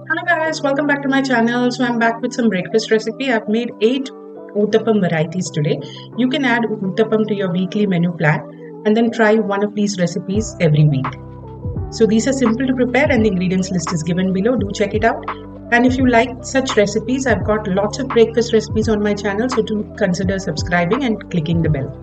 Hello guys, welcome back to my channel. So I'm back with some breakfast recipe. I've made 8 Uttapam varieties today. You can add Uttapam to your weekly menu plan and then try one of these recipes every week. So these are simple to prepare and the ingredients list is given below. Do check it out. And if you like such recipes, I've got lots of breakfast recipes on my channel, so do consider subscribing and clicking the bell.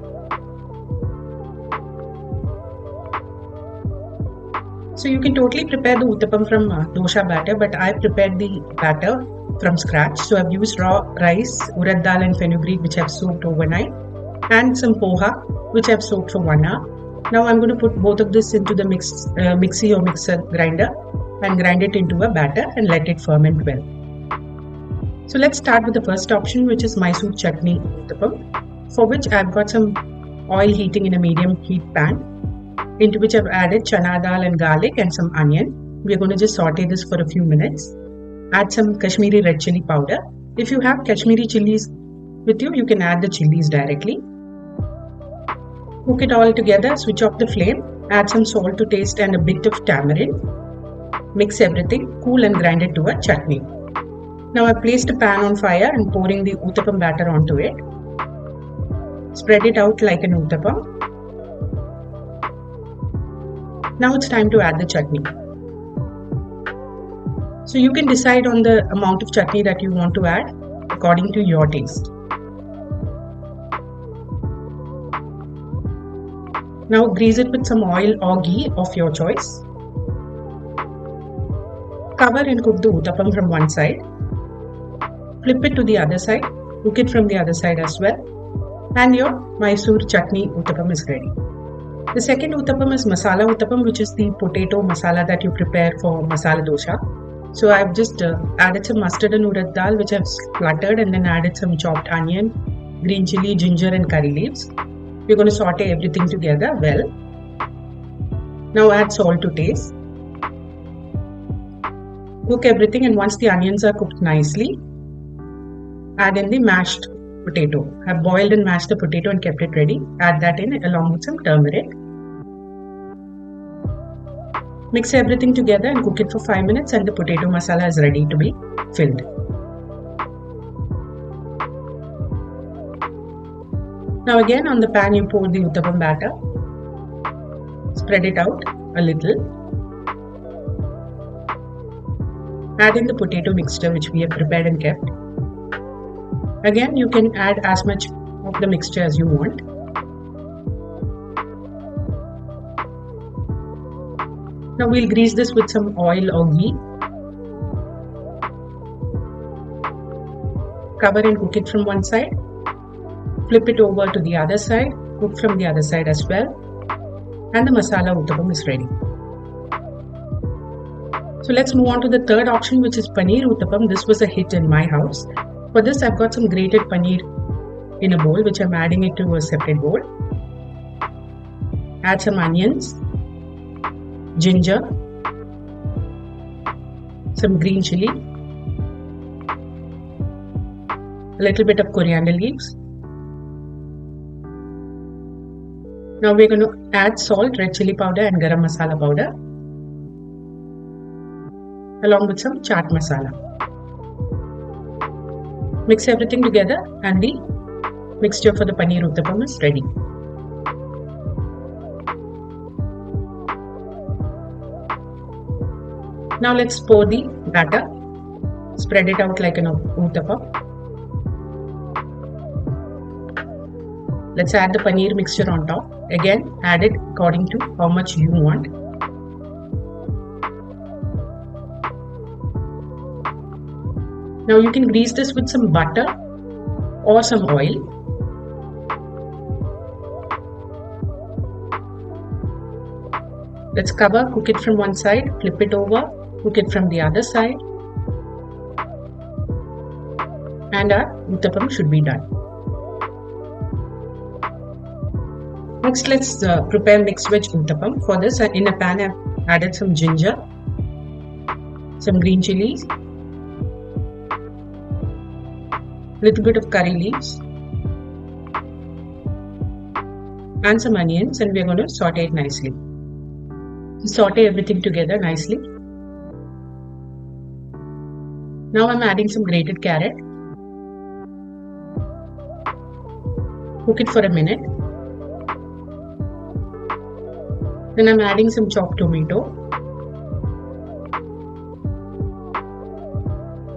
So you can totally prepare the Uttapam from dosha batter, but I prepared the batter from scratch. So I've used raw rice, urad dal and fenugreek which I've soaked overnight, and some poha which I've soaked for 1 hour. Now I'm going to put both of this into the mixie or mixer grinder and grind it into a batter and let it ferment well. So let's start with the first option, which is Mysore Chutney Uttapam, for which I've got some oil heating in a medium heat pan, into which I've added chana dal and garlic and some onion. We're going to just saute this for a few minutes. Add some Kashmiri Red chili powder. If you have Kashmiri chilies with you, you can add the chilies directly. Cook it all together, switch off the flame, add some salt to taste and a bit of tamarind. Mix everything, cool and grind it to a chutney. Now I've placed a pan on fire and pouring the Uttapam batter onto it. Spread it out like an Uttapam. Now it's time to add the chutney. So you can decide on the amount of chutney that you want to add according to your taste. Now grease it with some oil or ghee of your choice. Cover and cook the Uttapam from one side. Flip it to the other side. Cook it from the other side as well. And your Mysore Chutney Uttapam is ready. The second Uttapam is Masala Uttapam, which is the potato masala that you prepare for masala dosha. So I've just added some mustard and urad dal, which I've splattered, and then added some chopped onion, green chili, ginger and curry leaves. We're going to saute everything together well. Now add salt to taste. Cook everything, and once the onions are cooked nicely, add in the mashed potato. I've boiled and mashed the potato and kept it ready. Add that in along with some turmeric. Mix everything together and cook it for 5 minutes, and the potato masala is ready to be filled. Now again on the pan you pour the Uttapam batter. Spread it out a little. Add in the potato mixture which we have prepared and kept. Again, you can add as much of the mixture as you want. Now we'll grease this with some oil or ghee. Cover and cook it from one side. Flip it over to the other side. Cook from the other side as well. And the Masala Uttapam is ready. So let's move on to the third option, which is Paneer Uttapam. This was a hit in my house. For this, I've got some grated paneer in a bowl, which I'm adding it to a separate bowl. Add some onions, ginger, some green chili, a little bit of coriander leaves. Now we're going to add salt, red chili powder and garam masala powder, along with some chaat masala. Mix everything together and the mixture for the Paneer Uttapam is ready. Now let's pour the batter. Spread it out like an Uttapam. Let's add the paneer mixture on top. Again, add it according to how much you want. Now you can grease this with some butter or some oil. Let's cover, cook it from one side, flip it over, cook it from the other side, and our Uttapam should be done. Next, let's prepare mixed veg Uttapam. For this, in a pan I've added some ginger, some green chilies, little bit of curry leaves and some onions, and we're going to saute it nicely. Saute everything together nicely. Now I'm adding some grated carrot. Cook it for a minute. Then I'm adding some chopped tomato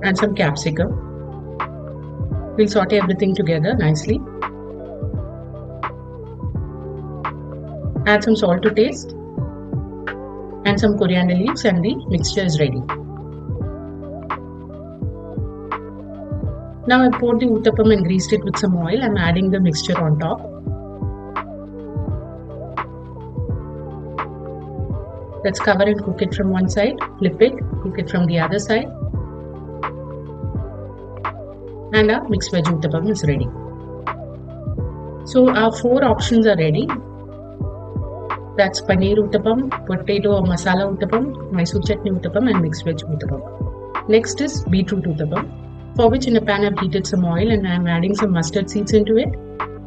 and some capsicum. We'll saute everything together nicely. Add some salt to taste and some coriander leaves, and the mixture is ready. Now I poured the uttapam and greased it with some oil. I'm adding the mixture on top. Let's cover and cook it from one side, flip it, cook it from the other side. And our mixed veg uttapam is ready. So our 4 options are ready. That's Paneer Uttapam, Potato or Masala Uttapam, Mysore Chutney Uttapam and Mixed Veg Uttapam. Next is Beetroot Uttapam, for which in a pan I've heated some oil and I'm adding some mustard seeds into it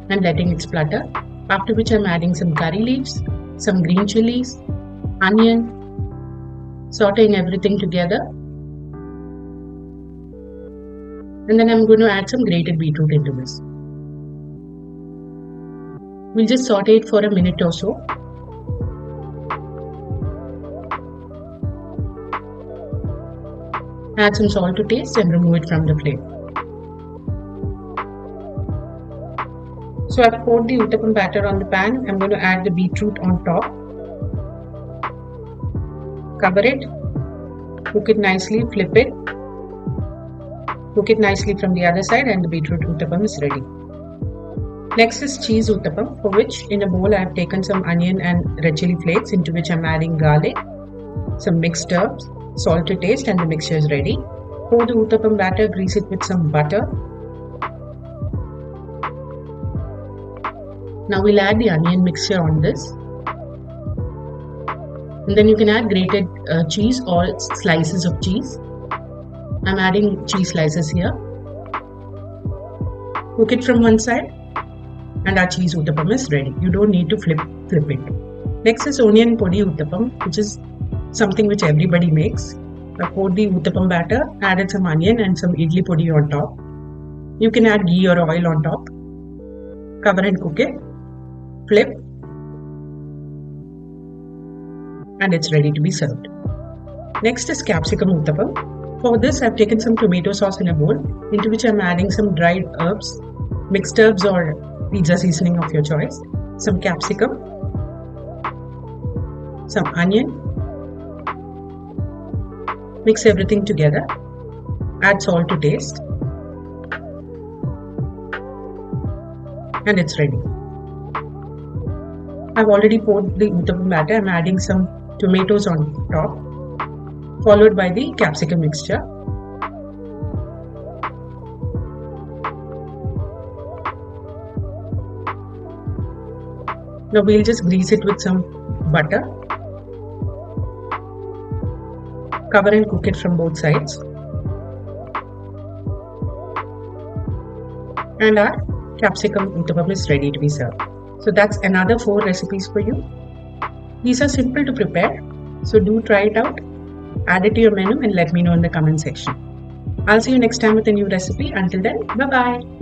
and letting it splutter. After which I'm adding some curry leaves, some green chilies, onion, sauteing everything together. And then I'm going to add some grated beetroot into this. We'll just saute it for a minute or so. Add some salt to taste and remove it from the flame. So I've poured the uttapam batter on the pan. I'm going to add the beetroot on top. Cover it. Cook it nicely. Flip it. Cook it nicely from the other side, and the beetroot uttapam is ready. Next is cheese uttapam, for which in a bowl I have taken some onion and red chili flakes, into which I am adding garlic, some mixed herbs, salt to taste, and the mixture is ready. Pour the uttapam batter, grease it with some butter. Now we'll add the onion mixture on this. And then you can add grated cheese or slices of cheese. I'm adding cheese slices here. Cook it from one side and our cheese uttapam is ready. You don't need to flip it. Next is onion podi uttapam, which is something which everybody makes. I poured the uttapam batter, added some onion and some idli podi on top. You can add ghee or oil on top. Cover and cook it. Flip. And it's ready to be served. Next is capsicum uttapam. For this, I've taken some tomato sauce in a bowl, into which I'm adding some dried herbs, mixed herbs or pizza seasoning of your choice, some capsicum, some onion. Mix everything together. Add salt to taste. And it's ready. I've already poured the uttapam batter. I'm adding some tomatoes on top, followed by the capsicum mixture. Now we'll just grease it with some butter. Cover and cook it from both sides. And our capsicum uttapam is ready to be served. So that's another 4 recipes for you. These are simple to prepare, so do try it out. Add it to your menu and let me know in the comment section. I'll see you next time with a new recipe. Until then, bye-bye.